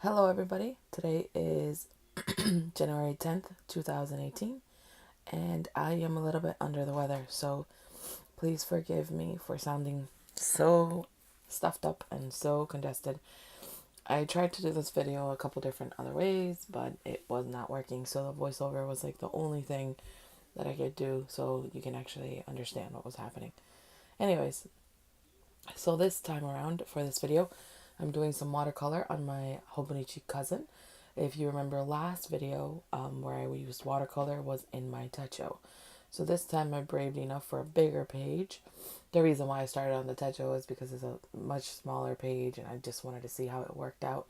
Hello, everybody. Today is January 10th, 2018, and I am a little bit under the weather, so please forgive me for sounding so stuffed up and so congested. I tried to do this video a couple different other ways, but it was not working, so the voiceover was like the only thing that I could do so you can actually understand what was happening. Anyways, so this time around for this video, I'm doing some watercolor on my Hobonichi cousin. If you remember last video where I used watercolor was in my Techo. So this time I braved enough for a bigger page. The reason why I started on the Techo is because it's a much smaller page and I just wanted to see how it worked out.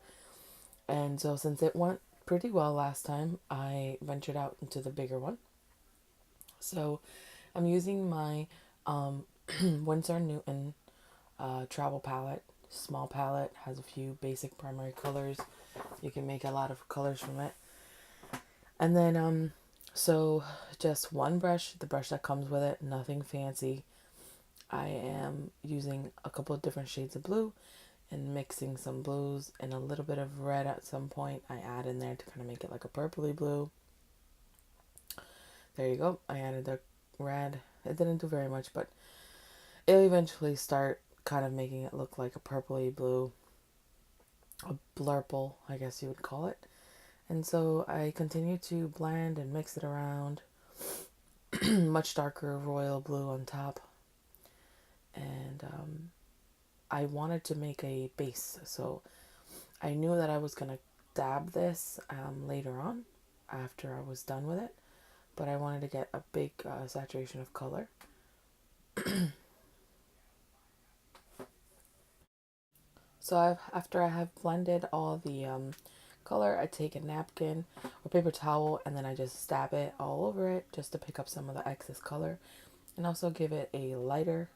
And so since it went pretty well last time, I ventured out into the bigger one. So I'm using my Winsor Newton travel palette, small palette, has a few basic primary colors. You can make a lot of colors from it. And then so just one brush, the brush that comes with it, nothing fancy. I am using a couple of different shades of blue and mixing some blues and a little bit of red at some point I add in there to kind of make it like a purpley blue. There you go. I added the red. It didn't do very much, but it'll eventually start kind of making it look like a purpley blue, a blurple, I guess you would call it. And so I continue to blend and mix it around. Much darker royal blue on top. And I wanted to make a base. So I knew that I was going to dab this later on after I was done with it. But I wanted to get a big saturation of color. So after I have blended all the color, I take a napkin or paper towel and then I just stab it all over it just to pick up some of the excess color and also give it a lighter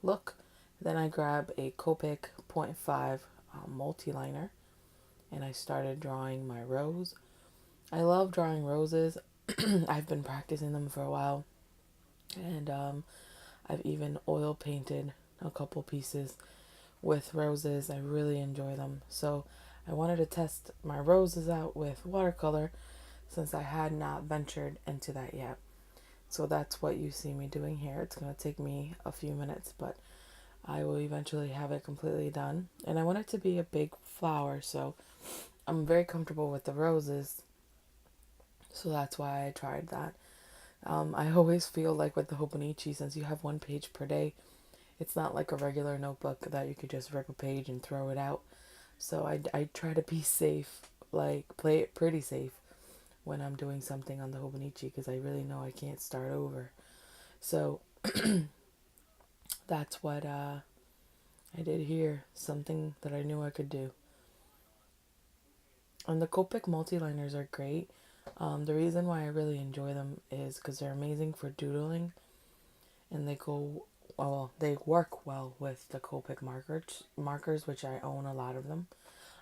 look. Then I grab a Copic 0.5 multi-liner and I started drawing my rose. I love drawing roses. I've been practicing them for a while, and I've even oil painted a couple pieces with roses. I really enjoy them. So I wanted to test my roses out with watercolor since I had not ventured into that yet. So that's what you see me doing here. It's going to take me a few minutes, but I will eventually have it completely done. And I want it to be a big flower, so I'm very comfortable with the roses. So that's why I tried that. I always feel like with the Hobonichi, since you have one page per day, it's not like a regular notebook that you could just rip a page and throw it out. So I try to be safe, like play it pretty safe when I'm doing something on the Hobonichi because I really know I can't start over. So that's what I did here, something that I knew I could do. And the Copic multi-liners are great. The reason why I really enjoy them is because they're amazing for doodling and they work well with the Copic markers, which I own a lot of them.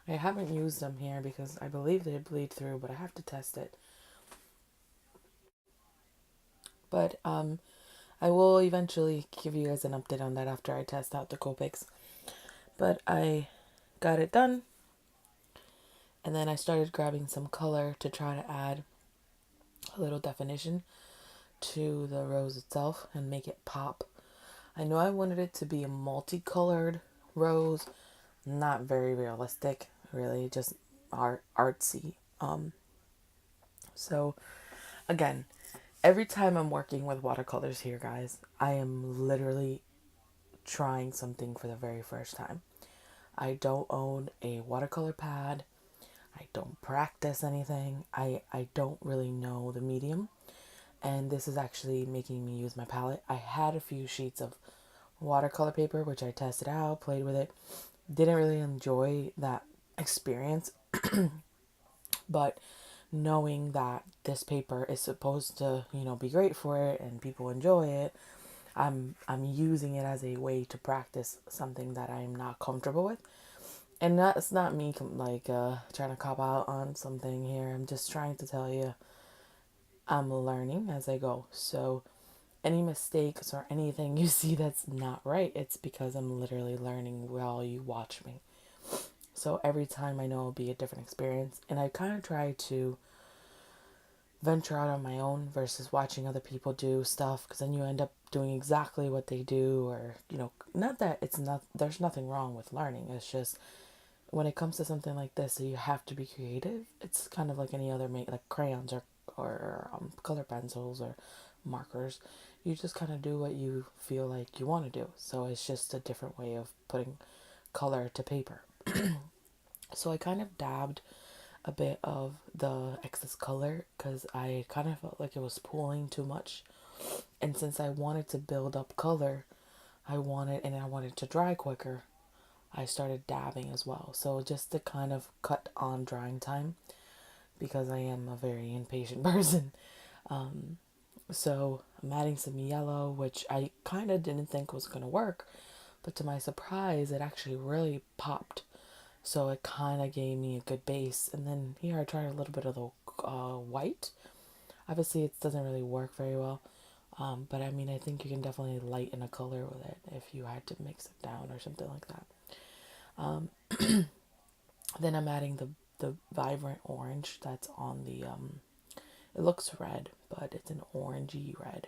I haven't used them here because I believe they bleed through, but I have to test it. But I will eventually give you guys an update on that after I test out the Copics. But I got it done, and then I started grabbing some color to try to add a little definition to the rose itself and make it pop. I know I wanted it to be a multicolored rose, not very realistic, really, just artsy. So again, every time I'm working with watercolors here, guys, I am literally trying something for the very first time. I don't own a watercolor pad. I don't practice anything. I don't really know the medium. And this is actually making me use my palette. I had a few sheets of watercolor paper, which I tested out, played with it. Didn't really enjoy that experience. But knowing that this paper is supposed to, be great for it and people enjoy it, I'm using it as a way to practice something that I'm not comfortable with. And that's not me trying to cop out on something here. I'm just trying to tell you I'm learning as I go. So any mistakes or anything you see that's not right, it's because I'm literally learning while you watch me. So every time I know it'll be a different experience. And I kind of try to venture out on my own versus watching other people do stuff, because then you end up doing exactly what they do. Or, not that it's not, there's nothing wrong with learning. It's just when it comes to something like this, so you have to be creative. It's kind of like any other like crayons or color pencils or markers. You just kind of do what you feel like you want to do. So it's just a different way of putting color to paper. So I kind of dabbed a bit of the excess color because I kind of felt like it was pooling too much. And since I wanted to build up color, I wanted to dry quicker, I started dabbing as well. So just to kind of cut on drying time, because I am a very impatient person. So I'm adding some yellow, which I kind of didn't think was going to work. But to my surprise, it actually really popped. So it kind of gave me a good base. And then here I tried a little bit of the white. Obviously, it doesn't really work very well. But I mean, I think you can definitely lighten a color with it if you had to mix it down or something like that. Then I'm adding the vibrant orange that's on the, it looks red, but it's an orangey red,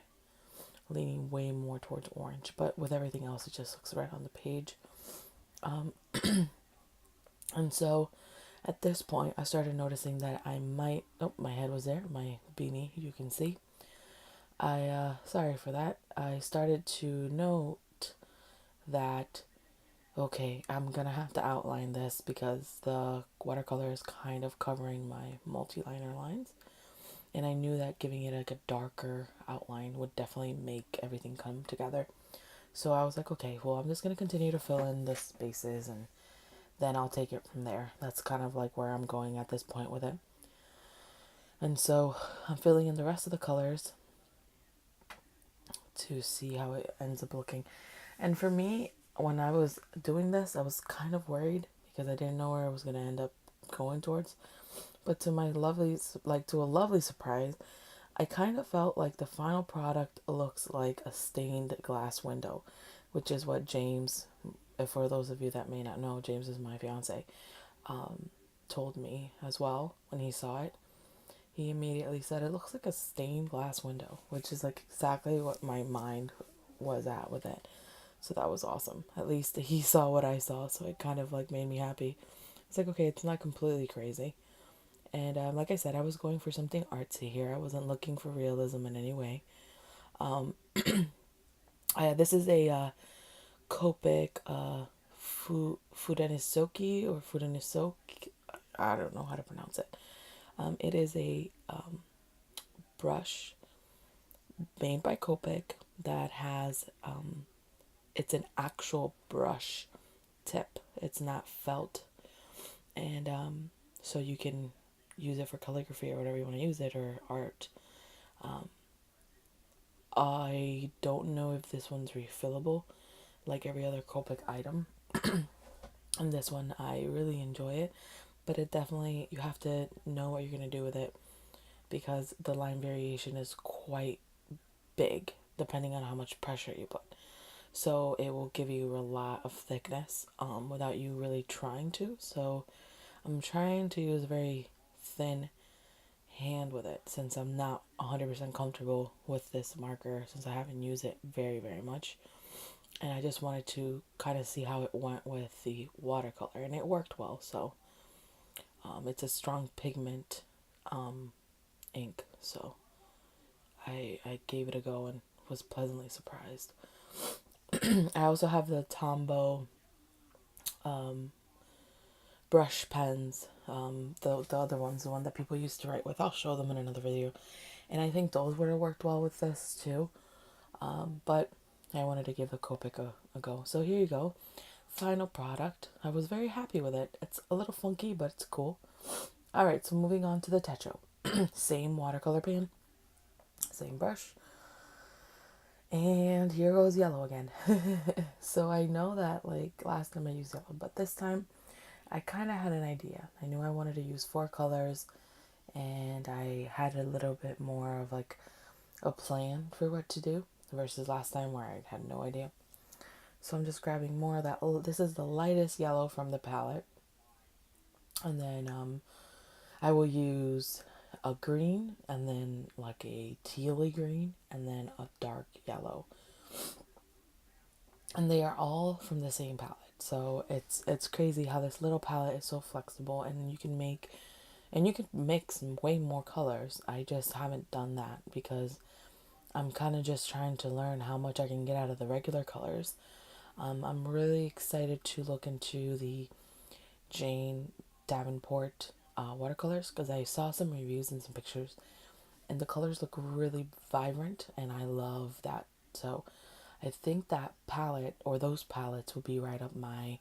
leaning way more towards orange. But with everything else, it just looks red on the page. And so at this point, I started noticing that I might, oh, my head was there, my beanie, you can see. Sorry for that. I started to note that, okay, I'm gonna have to outline this because the watercolor is kind of covering my multi-liner lines. And I knew that giving it like a darker outline would definitely make everything come together. So I was like, okay, well, I'm just gonna continue to fill in the spaces and then I'll take it from there. That's kind of like where I'm going at this point with it. And so I'm filling in the rest of the colors to see how it ends up looking. And for me, when I was doing this, I was kind of worried because I didn't know where I was going to end up going towards. But to my lovely, like to a lovely surprise, I kind of felt like the final product looks like a stained glass window, which is what James, for those of you that may not know, James is my fiance, told me as well when he saw it. He immediately said it looks like a stained glass window, which is like exactly what my mind was at with it. So that was awesome. At least he saw what I saw, so it kind of like made me happy. It's like, okay, it's not completely crazy. And like I said, I was going for something artsy here. I wasn't looking for realism in any way. This is a Copic Fudanisoki or Fudanisoki. I don't know how to pronounce it. It is a brush made by Copic that has it's an actual brush tip. It's not felt, and so you can use it for calligraphy or whatever you want to use it, or art. I don't know if this one's refillable like every other Copic item. And this one, I really enjoy it, but it definitely, you have to know what you're going to do with it because the line variation is quite big depending on how much pressure you put. So it will give you a lot of thickness without you really trying to. So I'm trying to use a very thin hand with it since I'm not 100% comfortable with this marker since I haven't used it very, very much. And I just wanted to kind of see how it went with the watercolor, and it worked well. So it's a strong pigment ink, so I gave it a go and was pleasantly surprised. I also have the Tombow brush pens, the other ones, the one that people used to write with. I'll show them in another video, and I think those would have worked well with this too. But I wanted to give the Copic a go. So here you go. Final product. I was very happy with it. It's a little funky, but it's cool. Alright, so moving on to the Techo. Same watercolor pan, same brush. And here goes yellow again. So I know that like last time I used yellow, but this time I kind of had an idea. I knew I wanted to use 4 colors, and I had a little bit more of like a plan for what to do versus last time where I had no idea. So I'm just grabbing more of that. Oh, this is the lightest yellow from the palette. And then I will use a green and then like a tealy green and then a dark yellow. And they are all from the same palette. So it's crazy how this little palette is so flexible, and you can mix way more colors. I just haven't done that because I'm kind of just trying to learn how much I can get out of the regular colors. I'm really excited to look into the Jane Davenport watercolors because I saw some reviews and some pictures, and the colors look really vibrant, and I love that. So I think that palette or those palettes will be right up my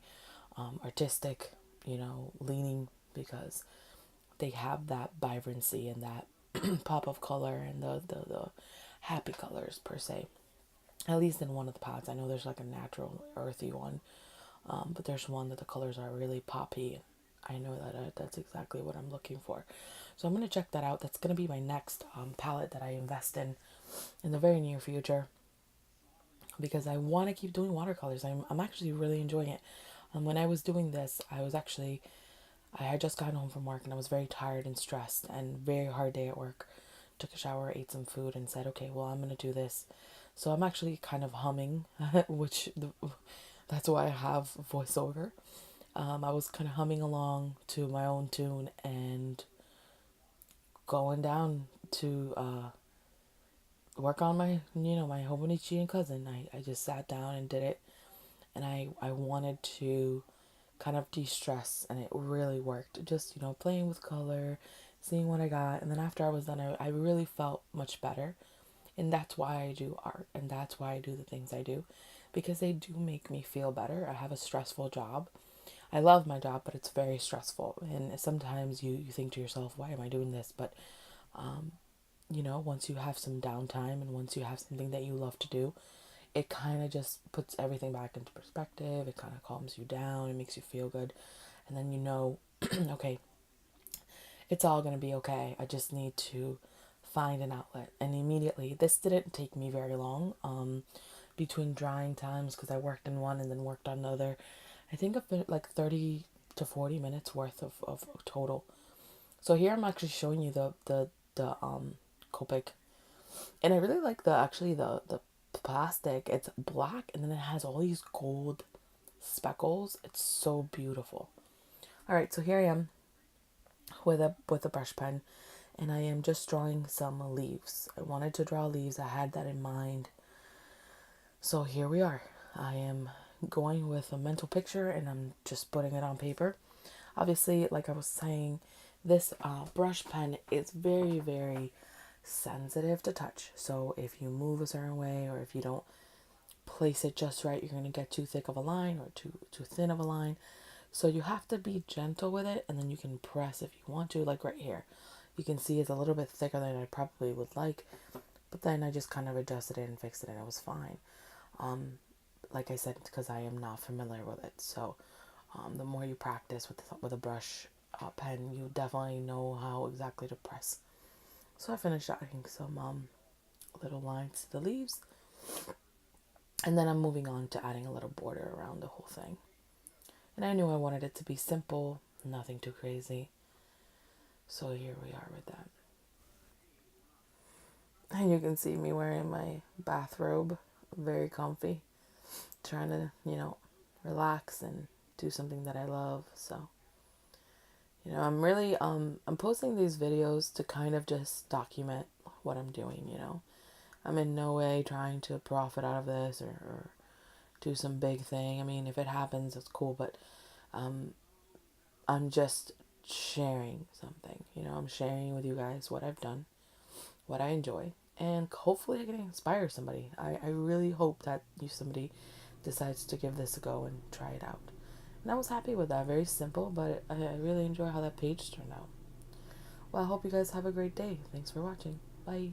artistic, leaning, because they have that vibrancy and that pop of color and the happy colors per se. At least in one of the palettes. I know there's like a natural earthy one, but there's one that the colors are really poppy. I know that that's exactly what I'm looking for. So I'm going to check that out. That's going to be my next palette that I invest in the very near future because I want to keep doing watercolors. I'm actually really enjoying it. When I was doing this, I had just gotten home from work and I was very tired and stressed and very hard day at work. Took a shower, ate some food, and said, okay, well, I'm going to do this. So I'm actually kind of humming, that's why I have voiceover. I was kind of humming along to my own tune and going down to work on my Hobonichi and cousin. I just sat down and did it, and I wanted to kind of de-stress, and it really worked. Just, playing with color, seeing what I got, and then after I was done, I really felt much better. And that's why I do art, and that's why I do the things I do, because they do make me feel better. I have a stressful job. I love my job, but it's very stressful. And sometimes you think to yourself, why am I doing this? But, once you have some downtime and once you have something that you love to do, it kind of just puts everything back into perspective. It kind of calms you down. It makes you feel good. And then okay, it's all going to be okay. I just need to find an outlet. And immediately, this didn't take me very long. Between drying times, because I worked in one and then worked on another, I think I've been like 30 to 40 minutes worth of total. So here I'm actually showing you the Copic. And I really like the plastic. It's black and then it has all these gold speckles. It's so beautiful. All right, so here I am with a brush pen, and I am just drawing some leaves. I wanted to draw leaves. I had that in mind. So here we are. I am going with a mental picture and I'm just putting it on paper. Obviously, like I was saying, this brush pen is very, very sensitive to touch. So if you move a certain way or if you don't place it just right, you're going to get too thick of a line or too thin of a line. So you have to be gentle with it, and then you can press if you want to, like right here. You can see it's a little bit thicker than I probably would like, but then I just kind of adjusted it and fixed it and it was fine. Like I said, because I am not familiar with it. So the more you practice with a brush pen, you definitely know how exactly to press. So I finished adding some little lines to the leaves, and then I'm moving on to adding a little border around the whole thing. And I knew I wanted it to be simple, nothing too crazy. So here we are with that. And you can see me wearing my bathrobe, very comfy, trying to, relax and do something that I love. So, I'm really I'm posting these videos to kind of just document what I'm doing. I'm in no way trying to profit out of this or do some big thing. I mean, if it happens, it's cool, but I'm just sharing something. I'm sharing with you guys what I've done, what I enjoy, and hopefully I can inspire somebody. I really hope that somebody decides to give this a go and try it out. And I was happy with that. Very simple, but I really enjoy how that page turned out. Well, I hope you guys have a great day. Thanks for watching. Bye.